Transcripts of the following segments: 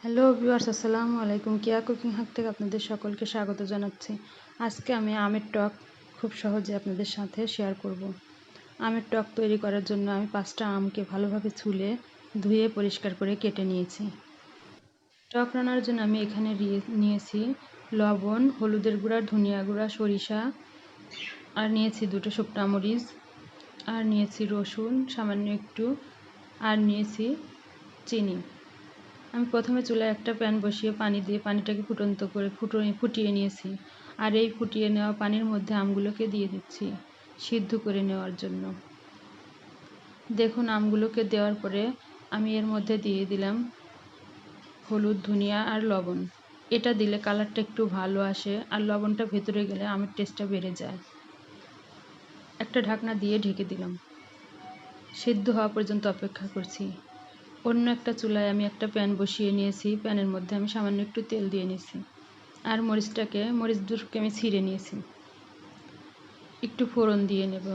Hello viewers, আসসালামু আলাইকুম। কিয়া কুকিং হাক থেকে আপনাদের সকলকে স্বাগত জানাচ্ছি। আজকে আমি আমের টক খুব সহজে আপনাদের সাথে শেয়ার করব। আমের টক তৈরি করার জন্য আমি 5টা আমকে ভালোভাবে ছুলে ধুয়ে পরিষ্কার করে কেটে নিয়েছি। টক রান্নার জন্য আমি এখানে নিয়েছি লবণ, হলুদের গুঁড়া, ধনিয়া গুঁড়া, সরিষা, আর নিয়েছি 2টো শুকনা মরিচ, আর নিয়েছি রসুন সামান্য একটু, আর নিয়েছি চিনি। আমি প্রথমে চুলায় একটা প্যান বসিয়ে পানি দিয়ে পানিটাকে ফুটন্ত করে ফুটিয়ে নিয়েছি। আর এই ফুটিয়ে নেওয়া পানির মধ্যে আমগুলোকে দিয়ে দিচ্ছি সিদ্ধ করে নেওয়ার জন্য। দেখুন, আমগুলোকে দেওয়ার পরে আমি এর মধ্যে দিয়ে দিলাম হলুদ, ধনিয়া আর লবণ। এটা দিলে কালারটা একটু ভালো আসে, আর লবণটা ভেতরে গেলে আমের টেস্টটা বেড়ে যায়। একটা ঢাকনা দিয়ে ঢেকে দিলাম, সিদ্ধ হওয়া পর্যন্ত অপেক্ষা করছি। অন্য একটা চুলায় আমি একটা প্যান বসিয়ে নিয়েছি। প্যানের মধ্যে আমি সামান্য একটু তেল দিয়ে নিয়েছি, আর মরিচ দুটোকে আমি ছিঁড়ে নিয়েছি। একটু ফোড়ন দিয়ে নেব।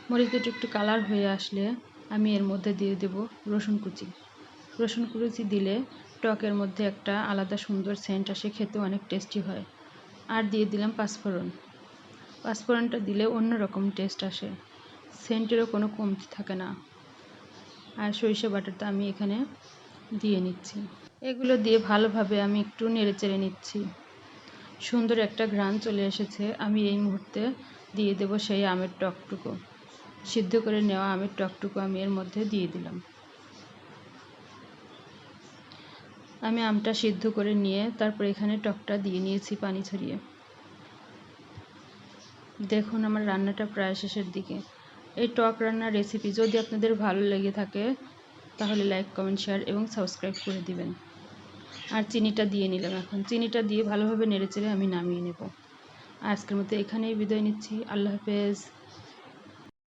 মরিচ দুটো একটু কালার হয়ে আসলে আমি এর মধ্যে দিয়ে দেব রসুন কুচি। রসুন কুচি দিলে টকের মধ্যে একটা আলাদা সুন্দর সেন্ট আসে, খেতে অনেক টেস্টি হয়। আর দিয়ে দিলাম পাঁচফোড়ন। পাঁচফোড়নটা দিলে অন্যরকম টেস্ট আসে, সেন্টেরও কোনো কমতি থাকে না। আর সরিষা বাটাটা আমি এখানে দিয়ে নিচ্ছি। এগুলো দিয়ে ভালোভাবে আমি একটু নেড়েচেড়ে নিচ্ছি। সুন্দর একটা ঘ্রাণ চলে এসেছে। আমি এই মুহূর্তে দিয়ে দেব সেই আমের টকটুকু। সিদ্ধ করে নেওয়া আমের টকটুকু আমি এর মধ্যে দিয়ে দিলাম। আমি আমটা সিদ্ধ করে নিয়ে তারপর এখানে টকটা দিয়ে নিয়েছি পানি ছড়িয়ে। দেখুন, আমার রান্নাটা প্রায় শেষের দিকে। এই টক রান্নার রেসিপি যদি আপনাদের ভালো লেগে থাকে তাহলে লাইক, কমেন্ট, শেয়ার এবং সাবস্ক্রাইব করে দিবেন। আর চিনিটা দিয়ে নিলাম। এখন চিনিটা দিয়ে ভালোভাবে নেড়েচেড়ে আমি নামিয়ে নেব। আজকের মতো এখানেই বিদায় নিচ্ছি। আল্লাহ হাফেজ।